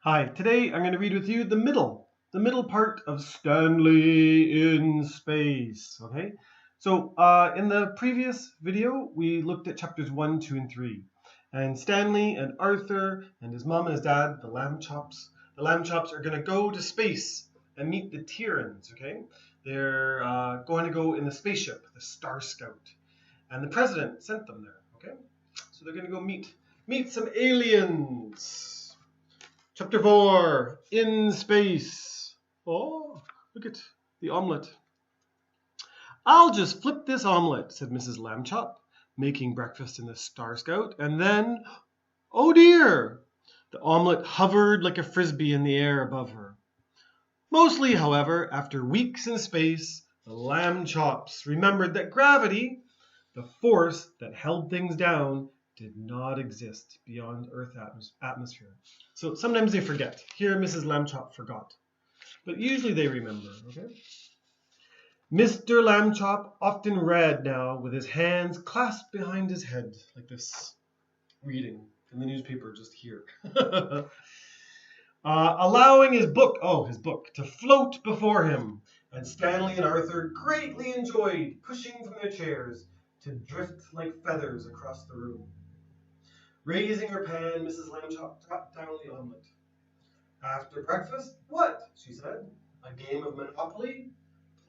Hi, today I'm going to read with you the middle part of Stanley in Space. Okay, so in the previous video, we looked at chapters 1, 2, and 3. And Stanley and Arthur and his mom and his dad, the Lamb Chops, are going to go to space and meet the tyrants. Okay, they're going to go in the spaceship, the Star Scout. And the president sent them there. Okay, so they're going to go meet some aliens. Chapter 4, In Space. Oh, look at the omelette. I'll just flip this omelette, said Mrs. Lambchop, making breakfast in the Star Scout, and then, oh dear! The omelette hovered like a frisbee in the air above her. Mostly, however, after weeks in space, the Lambchops remembered that gravity, the force that held things down, did not exist beyond Earth's atmosphere. So sometimes they forget. Here, Mrs. Lambchop forgot. But usually they remember, okay? Mr. Lambchop often read now with his hands clasped behind his head, like this, reading in the newspaper just here. Allowing his book, to float before him. And Stanley and Arthur greatly enjoyed pushing from their chairs to drift like feathers across the room. Raising her pan, Mrs. Lambchop dropped down the omelette. After breakfast, what? She said. A game of Monopoly?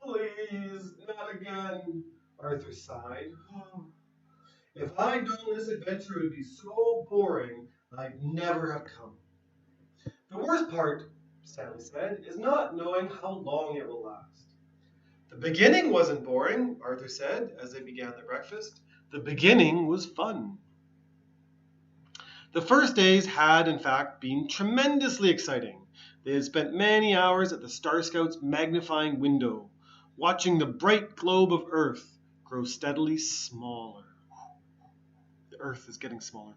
Please, not again, Arthur sighed. If I'd known this adventure would be so boring, I'd never have come. The worst part, Stanley said, is not knowing how long it will last. The beginning wasn't boring, Arthur said, as they began their breakfast. The beginning was fun. The first days had, in fact, been tremendously exciting. They had spent many hours at the Star Scout's magnifying window, watching the bright globe of Earth grow steadily smaller. The Earth is getting smaller.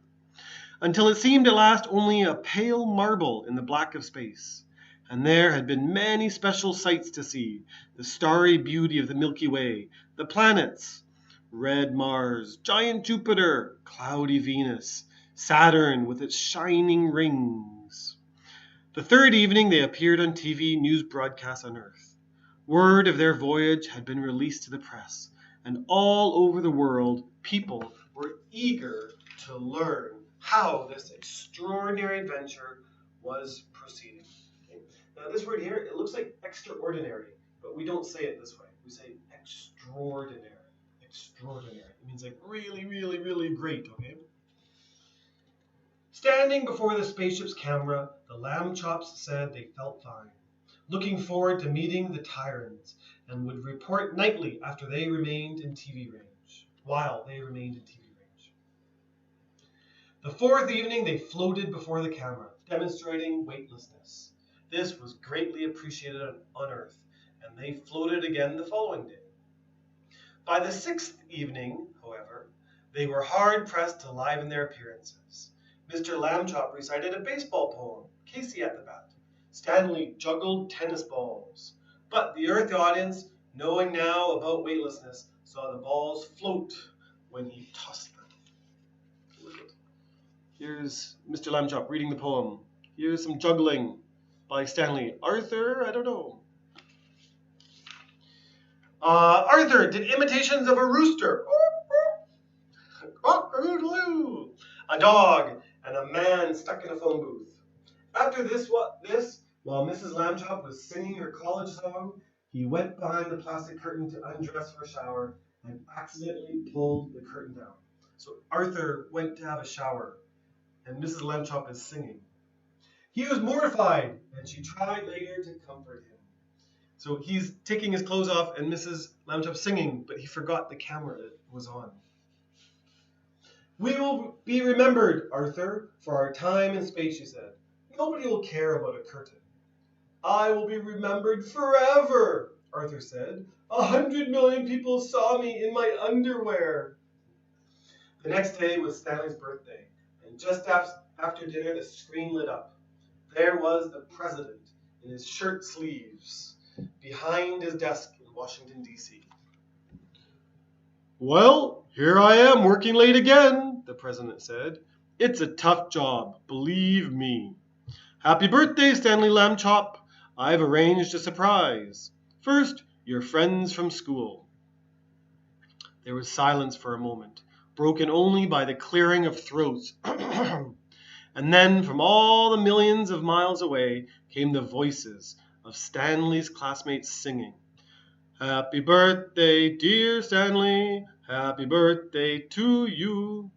Until it seemed at last only a pale marble in the black of space. And there had been many special sights to see, the starry beauty of the Milky Way, the planets, red Mars, giant Jupiter, cloudy Venus, Saturn with its shining rings. The third evening they appeared on TV news broadcasts on Earth. Word of their voyage had been released to the press, and all over the world people were eager to learn how this extraordinary adventure was proceeding. Okay. Now this word here, it looks like extraordinary, but we don't say it this way. We say extraordinary. Extraordinary. It means like really, really, really great, okay? Standing before the spaceship's camera, the Lambchops said they felt fine, looking forward to meeting the tyrants, and would report nightly after they remained in TV range, while they remained in TV range. The fourth evening, they floated before the camera, demonstrating weightlessness. This was greatly appreciated on Earth, and they floated again the following day. By the sixth evening, however, they were hard-pressed to liven their appearances. Mr. Lambchop recited a baseball poem, Casey at the bat. Stanley juggled tennis balls. But the Earth audience, knowing now about weightlessness, saw the balls float when he tossed them. Here's Mr. Lambchop reading the poem. Here's some juggling by Stanley. Arthur, I don't know. Arthur did imitations of a rooster, a dog, and a man stuck in a phone booth. After this, while Mrs. Lambchop was singing her college song, he went behind the plastic curtain to undress for a shower and accidentally pulled the curtain down. So Arthur went to have a shower, and Mrs. Lambchop is singing. He was mortified, and she tried later to comfort him. So he's taking his clothes off, and Mrs. Lambchop's singing, but he forgot the camera was on. We will be remembered, Arthur, for our time in space, she said. Nobody will care about a curtain. I will be remembered forever, Arthur said. 100 million people saw me in my underwear. The next day was Stanley's birthday, and just after dinner the screen lit up. There was the president in his shirt sleeves behind his desk in Washington, D.C. Well, here I am working late again, the president said. It's a tough job, believe me. Happy birthday, Stanley Lambchop. I've arranged a surprise. First, your friends from school. There was silence for a moment, broken only by the clearing of throats. And then, from all the millions of miles away, came the voices of Stanley's classmates singing. Happy birthday, dear Stanley. Happy birthday to you.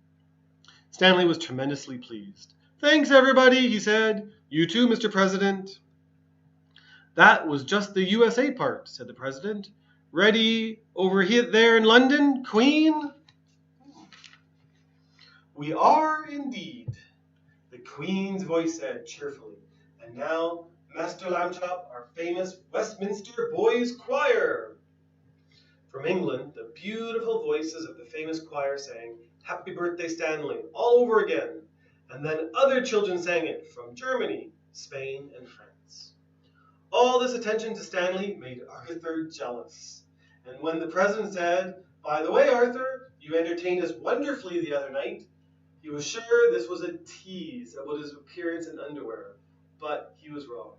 Stanley was tremendously pleased. Thanks, everybody, he said. You too, Mr. President. That was just the USA part, said the president. Ready over here there in London, Queen? We are indeed, the Queen's voice said cheerfully. And now, Master Lambchop, our famous Westminster Boys' Choir. From England, the beautiful voices of the famous choir sang Happy Birthday, Stanley, all over again. And then other children sang it from Germany, Spain, and France. All this attention to Stanley made Arthur jealous. And when the president said, by the way, Arthur, you entertained us wonderfully the other night, he was sure this was a tease about his appearance in underwear. But he was wrong.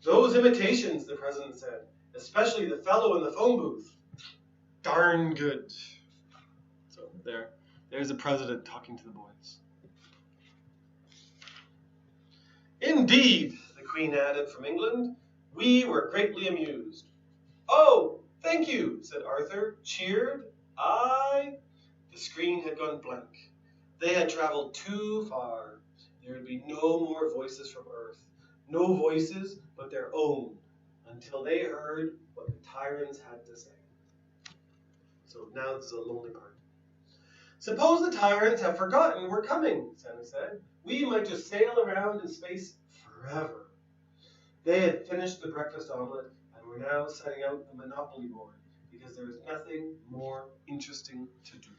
Those imitations, the president said, especially the fellow in the phone booth, darn good. So there's the president talking to the boys. Indeed, the Queen added from England, we were greatly amused. Oh, thank you, said Arthur, cheered. The screen had gone blank. They had traveled too far. There would be no more voices from Earth. No voices but their own, until they heard what the tyrants had to say. So now this is a lonely part. Suppose the tyrants have forgotten we're coming, Santa said. We might just sail around in space forever. They had finished the breakfast omelet and were now setting out the Monopoly board because there was nothing more interesting to do.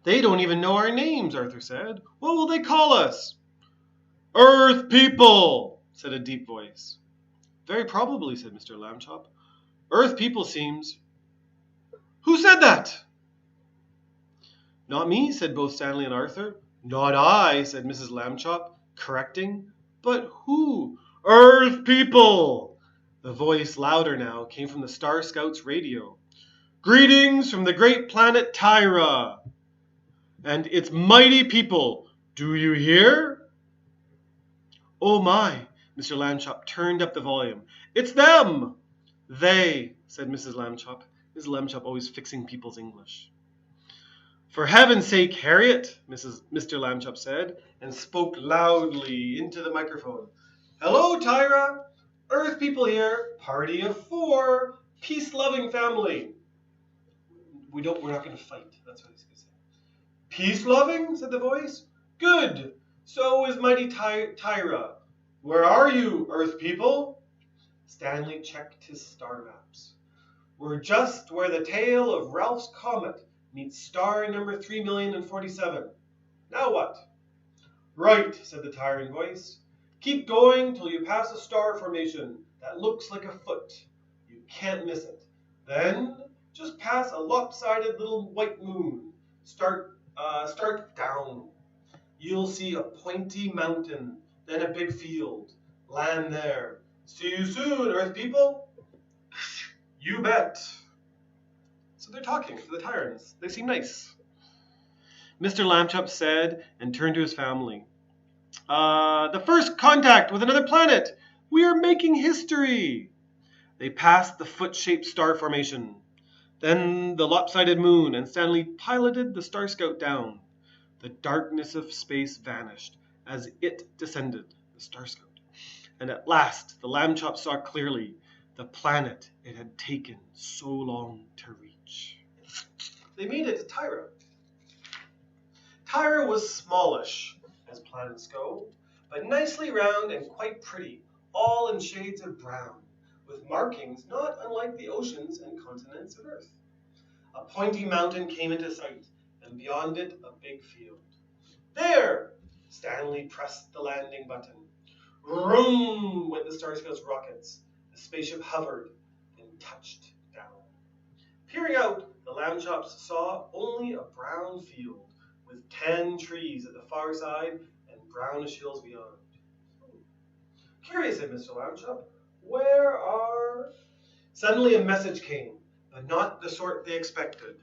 They don't even know our names, Arthur said. What will they call us? Earth people, said a deep voice. Very probably, said Mr. Lambchop. Earth people seems... Who said that? Not me, said both Stanley and Arthur. Not I, said Mrs. Lambchop, correcting. But who? Earth people! The voice, louder now, came from the Star Scouts radio. Greetings from the great planet Tyra and its mighty people. Do you hear? Oh my, Mr. Lambchop turned up the volume. It's them! They, said Mrs. Lambchop. Mrs. Lambchop always fixing people's English. For heaven's sake, Harriet, Mr. Lambchop said, and spoke loudly into the microphone. Hello, Tyra. Earth people here. Party of 4. Peace-loving family. We're not going to fight. That's what he's going to say. Peace-loving, said the voice. Good. So is mighty Tyra. Where are you, Earth people? Stanley checked his star maps. We're just where the tail of Ralph's comet meets star number 3,047. Now what? Right, said the tyrant voice. Keep going till you pass a star formation that looks like a foot. You can't miss it. Then just pass a lopsided little white moon. Start down. You'll see a pointy mountain, then a big field. Land there. See you soon, Earth people. You bet. So they're talking to the tyrants. They seem nice. Mr. Lambchop said and turned to his family. The first contact with another planet. We are making history. They passed the foot-shaped star formation. Then the lopsided moon, and Stanley piloted the Star Scout down. The darkness of space vanished as it descended, the Star Scout. And at last the Lambchop saw clearly the planet it had taken so long to reach. They made it to Tyra. Tyra was smallish, as planets go, but nicely round and quite pretty, all in shades of brown, with markings not unlike the oceans and continents of Earth. A pointy mountain came into sight, and beyond it a big field. There! Stanley pressed the landing button. Vroom went the Star Scout's rockets. The spaceship hovered and touched down. Peering out, the Lambchops saw only a brown field with 10 trees at the far side and brownish hills beyond. Curious, said Mr. Lambchop. Where are... Suddenly a message came, but not the sort they expected.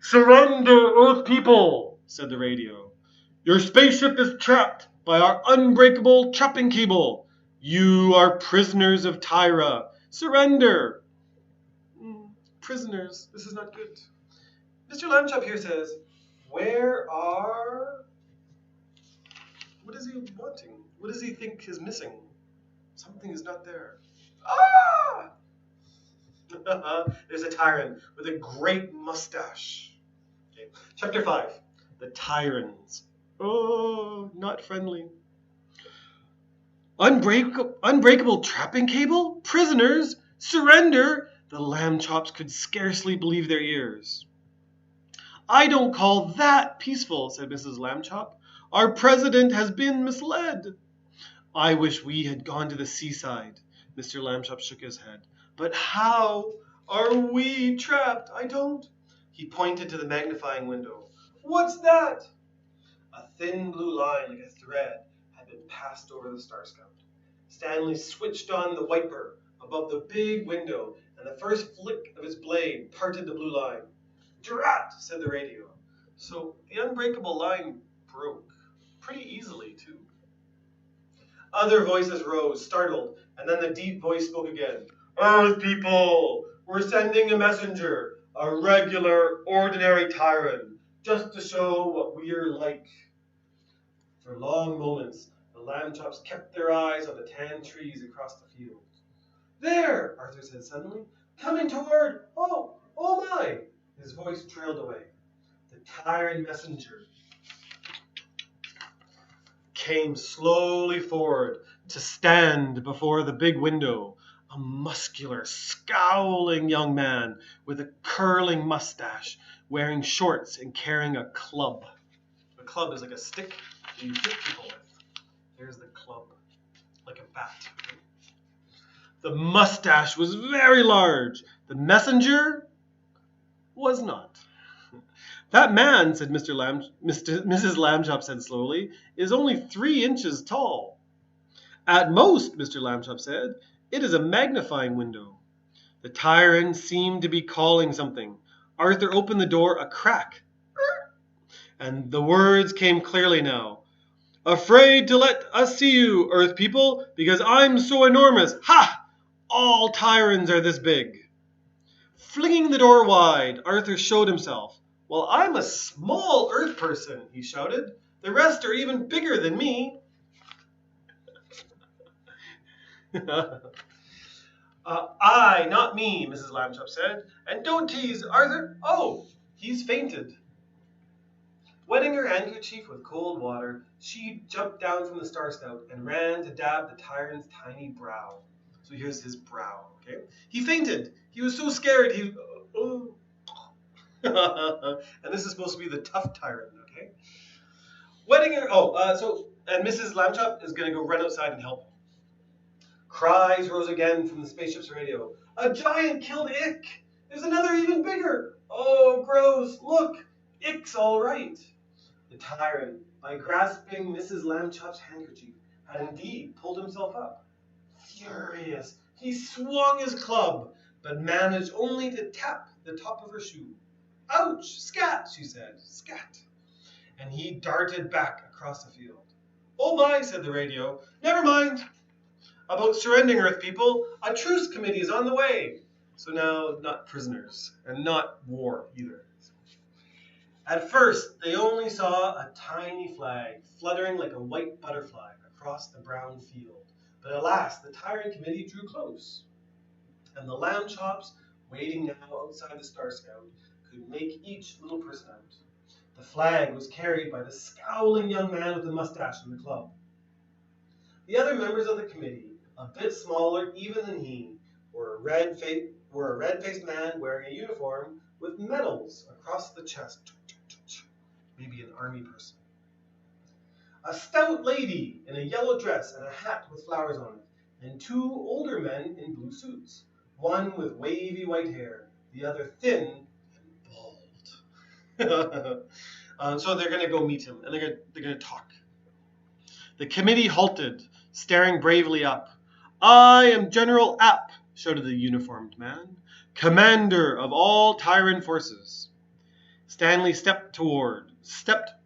Surrender, Earth people, said the radio. Your spaceship is trapped by our unbreakable trapping cable. You are prisoners of Tyra. Surrender. Prisoners, this is not good. Mr. Lambchop here says, where are... What is he wanting? What does he think is missing? Something is not there. Ah! There's a tyrant with a great mustache. Okay. Chapter 5. The Tyrants. Oh, not friendly. Unbreakable trapping cable? Prisoners? Surrender? The Lambchops could scarcely believe their ears. I don't call that peaceful, said Mrs. Lambchop. Our president has been misled. I wish we had gone to the seaside. Mr. Lambchop shook his head. But how are we trapped? I don't. He pointed to the magnifying window. What's that? A thin blue line like a thread had been passed over the Star Scout. Stanley switched on the wiper above the big window, and the first flick of his blade parted the blue line. Drat, said the radio. So the unbreakable line broke. Pretty easily, too. Other voices rose, startled, and then the deep voice spoke again. Earth people, we're sending a messenger, a regular, ordinary tyrant, just to show what we're like. For long moments, the Lambchops kept their eyes on the tan trees across the field. There, Arthur said suddenly, coming toward, oh my. His voice trailed away. The tyrant messenger came slowly forward to stand before the big window, a muscular, scowling young man with a curling mustache, wearing shorts and carrying a club. A club is like a stick that you hit people with. There's the club, like a bat. The mustache was very large. The messenger was not. That man, said Mrs. Lambchop said slowly, is only 3 inches tall. At most, Mr. Lambchop said, it is a magnifying window. The tyrant seemed to be calling something. Arthur opened the door a crack, and the words came clearly now. Afraid to let us see you, Earth people, because I'm so enormous. Ha! All tyrants are this big. Flinging the door wide, Arthur showed himself. Well, I'm a small Earth person, he shouted. The rest are even bigger than me. I, not me, Mrs. Lambchop said. And don't tease Arthur. Oh, he's fainted. Wetting her handkerchief with cold water, she jumped down from the Star Scout and ran to dab the tyrant's tiny brow. So here's his brow, okay? He fainted. He was so scared, and this is supposed to be the tough tyrant, okay? Wetting her, and Mrs. Lambchop is going to go run outside and help him. Cries rose again from the spaceship's radio. A giant killed Ick! There's another even bigger! Oh, gross! Look! Ick's all right! The tyrant, by grasping Mrs. Lambchop's handkerchief, had indeed pulled himself up. Furious, he swung his club, but managed only to tap the top of her shoe. Ouch! Scat, she said. Scat. And he darted back across the field. Oh my, said the radio. Never mind about surrendering, Earth people. A truce committee is on the way. So now, not prisoners, and not war either. At first, they only saw a tiny flag fluttering like a white butterfly across the brown field. But alas, the tyrant committee drew close. And the Lambchops, waiting now outside the Star Scout, could make each little person out. The flag was carried by the scowling young man with the mustache and the club. The other members of the committee, a bit smaller even than he, were a red-faced man wearing a uniform with medals across the chest. Maybe an army person. A stout lady in a yellow dress and a hat with flowers on it, and 2 older men in blue suits, one with wavy white hair, the other thin and bald. So they're going to go meet him, and they're going to talk. The committee halted, staring bravely up. "I am General App," shouted the uniformed man, "commander of all tyrant forces." Stanley stepped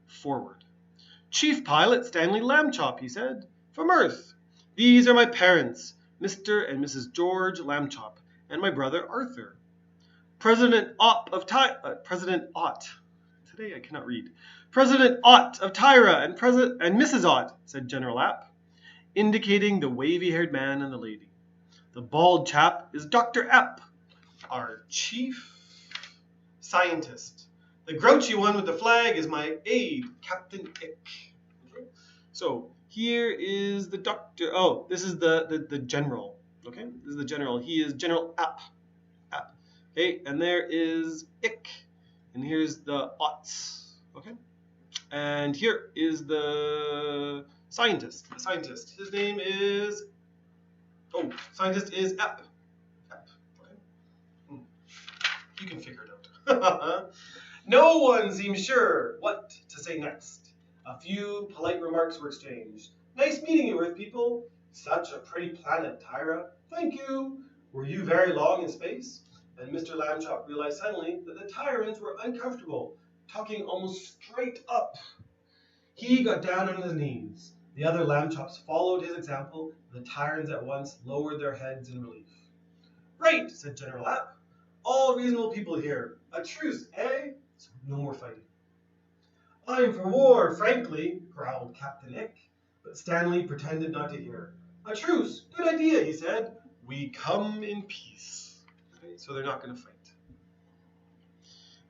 forward. "Chief Pilot Stanley Lambchop," he said, "from Earth. These are my parents, Mr. and Mrs. George Lambchop, and my brother Arthur. President Ott of Today I cannot read. President Ott of Tyra and Mrs. Ott," said General App, indicating the wavy-haired man and the lady. "The bald chap is Dr. App, our chief scientist. The grouchy one with the flag is my aide, Captain Ick." Okay. So here is the doctor. Oh, this is the general. Okay, this is the general. He is General App. Okay, and there is Ick, and here's the Otts. Okay, and here is the scientist. His name is. Scientist is App. Okay. You can figure it out. No one seems sure what to say next. A few polite remarks were exchanged. "Nice meeting you, Earth people. Such a pretty planet, Tyra. Thank you. Were you very long in space?" And Mr. Lambchop realized suddenly that the tyrants were uncomfortable, talking almost straight up. He got down on his knees. The other Lambchops followed his example, and the tyrants at once lowered their heads in relief. "Right," said General App. "All reasonable people here. A truce, eh? So no more fighting." "I'm for war, frankly," growled Captain Ick, but Stanley pretended not to hear. "A truce, good idea," he said. "We come in peace." Okay, so they're not going to fight.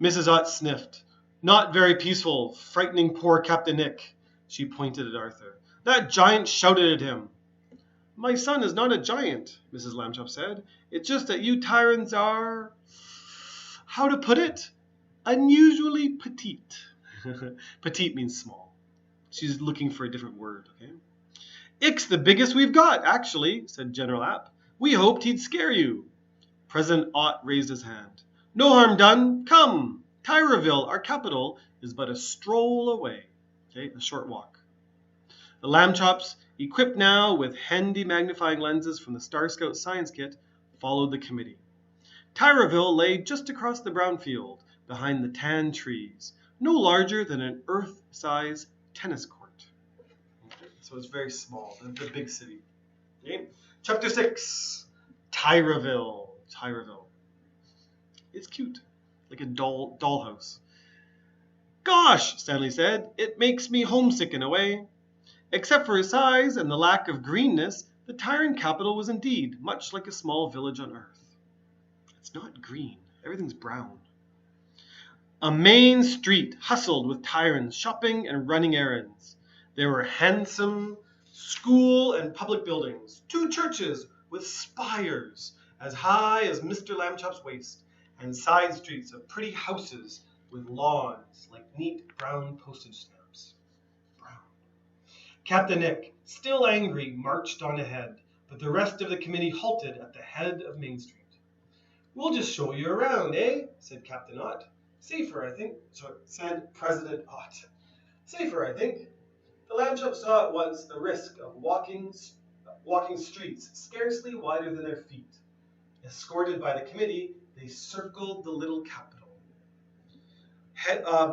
Mrs. Ott sniffed. "Not very peaceful, frightening poor Captain Ick." She pointed at Arthur. "That giant shouted at him." "My son is not a giant," Mrs. Lambchop said. "It's just that you tyrants are, how to put it, unusually petite." Petite means small. She's looking for a different word, okay? "Ick's the biggest we've got, actually," said General App. "We hoped he'd scare you." President Ott raised his hand. "No harm done. Come. Tyraville, our capital, is but a stroll away." Okay, a short walk. The Lambchops, equipped now with handy magnifying lenses from the Star Scout science kit, followed the committee. Tyraville lay just across the brown field, behind the tan trees, no larger than an Earth-size tennis court. Okay, so it's very small, the big city. Okay. Chapter 6, Tyraville. It's cute, like a dollhouse. "Gosh," Stanley said, "it makes me homesick in a way." Except for its size and the lack of greenness, the tyrant capital was indeed much like a small village on Earth. It's not green. Everything's brown. A main street hustled with tyrants shopping and running errands. There were handsome school and public buildings, 2 churches with spires as high as Mr. Lambchop's waist, and side streets of pretty houses with lawns like neat brown postage stamps. Brown. Captain Ick, still angry, marched on ahead, but the rest of the committee halted at the head of Main Street. "We'll just show you around, eh?" said Captain Ott. "Safer, I think," said President Ott. "Safer, I think." The Lambchop saw at once the risk of walking streets scarcely wider than their feet. Escorted by the committee, they circled the little capital,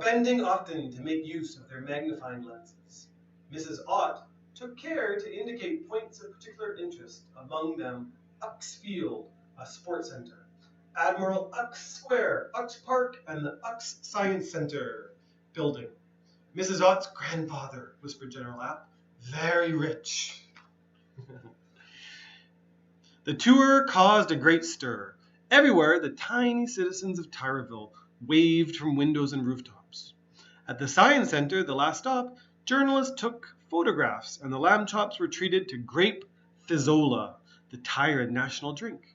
bending often to make use of their magnifying lenses. Mrs. Ott took care to indicate points of particular interest, among them Uck's Field, a sports center, Admiral Uck's Square, Uck's Park, and the Uck's Science Center building. "Mrs. Ott's grandfather," whispered General App. "Very rich." The tour caused a great stir. Everywhere, the tiny citizens of Tyraville waved from windows and rooftops. At the Science Center, the last stop, journalists took photographs, and the Lambchops were treated to grape fizzola, the Tyra national drink,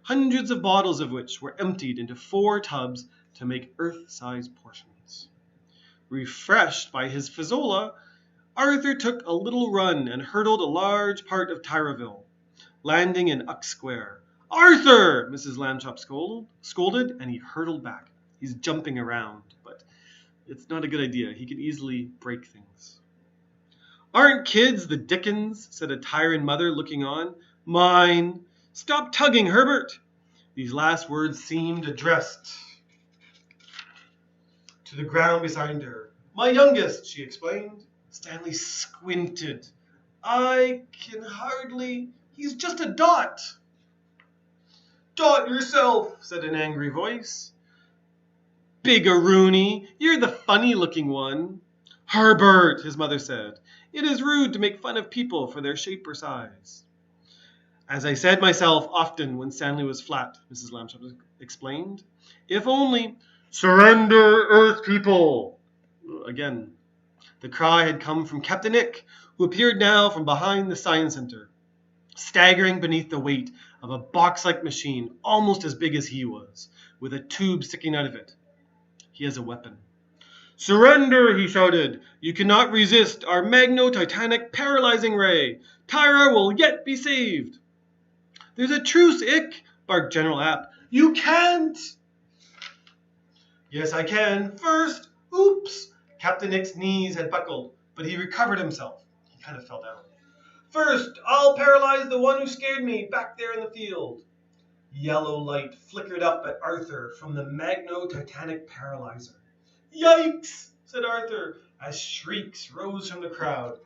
hundreds of bottles of which were emptied into 4 tubs to make Earth-sized portions. Refreshed by his fizzola, Arthur took a little run and hurdled a large part of Tyraville, landing in Uck Square. "Arthur!" Mrs. Lambchop scolded, and he hurtled back. He's jumping around, but it's not a good idea. He can easily break things. Aren't kids the dickens, said a tyrant mother looking on. Mine. Stop tugging, Herbert. These last words seemed addressed to the ground beside her. My youngest, she explained. Stanley squinted. I can hardly... He's just a dot. Dot yourself, said an angry voice. Big-a-rooney, you're the funny-looking one. Herbert, his mother said. It is rude to make fun of people for their shape or size. As I said myself often when Stanley was flat, Mrs. Lambchop explained. If only... Surrender, Earth people! Again, the cry had come from Captain Nick, who appeared now from behind the Science Center, staggering beneath the weight of a box-like machine almost as big as he was, with a tube sticking out of it. He has a weapon. Surrender, he shouted. You cannot resist our magno-titanic paralyzing ray. Tyra will yet be saved. There's a truce, Ick, barked General App. You can't! Yes, I can. First, oops! Captain Nick's knees had buckled, but he recovered himself. He kind of fell down. First, I'll paralyze the one who scared me back there in the field. Yellow light flickered up at Arthur from the magno-titanic paralyzer. Yikes, said Arthur, as shrieks rose from the crowd.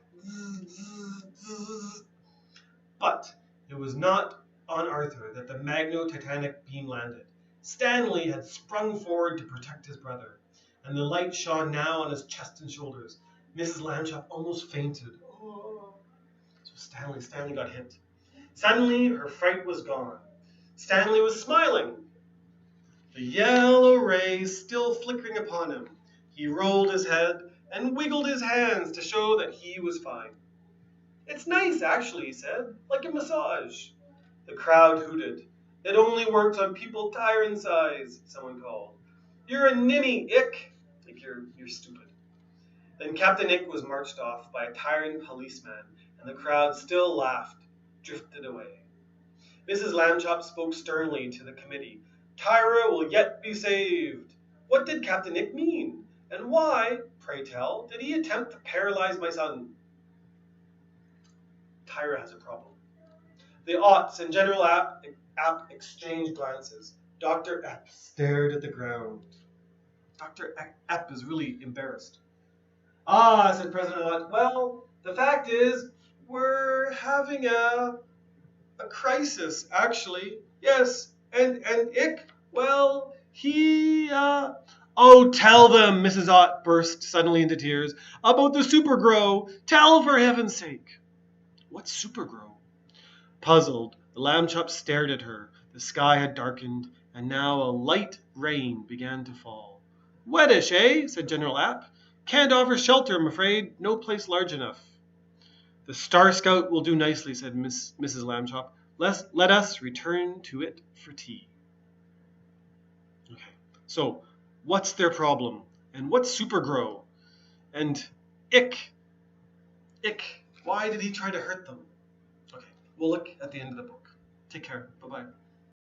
But it was not on Arthur that the magno-titanic beam landed. Stanley had sprung forward to protect his brother, and the light shone now on his chest and shoulders. Mrs. Lambchop almost fainted. Oh. So Stanley got hit. Suddenly, her fright was gone. Stanley was smiling. The yellow rays still flickering upon him. He rolled his head and wiggled his hands to show that he was fine. It's nice, actually, he said, like a massage. The crowd hooted. It only works on people tyrant size, someone called. You're a ninny, Ick. Like you're stupid. Then Captain Ick was marched off by a tyrant policeman, and the crowd still laughed, drifted away. Mrs. Lambchop spoke sternly to the committee. Tyra will yet be saved. What did Captain Nick mean? And why, pray tell, did he attempt to paralyze my son? Tyra has a problem. The Otts and General App exchanged glances. Dr. Epp stared at the ground. Dr. Epp is really embarrassed. Ah, said President Ott. Well, the fact is, we're having a crisis, actually. Yes, and Ick, well, he, Oh, tell them, Mrs. Ott burst suddenly into tears, about the supergrow. Tell, for heaven's sake. What's supergrow? Puzzled, the Lambchop stared at her. The sky had darkened, and now a light rain began to fall. Wettish, eh? Said General App. Can't offer shelter, I'm afraid. No place large enough. The Star Scout will do nicely, said Mrs. Lambchop. Let us return to it for tea. Okay, so what's their problem? And what's supergrow? And Ick, why did he try to hurt them? Okay, we'll look at the end of the book. Take care. Bye-bye.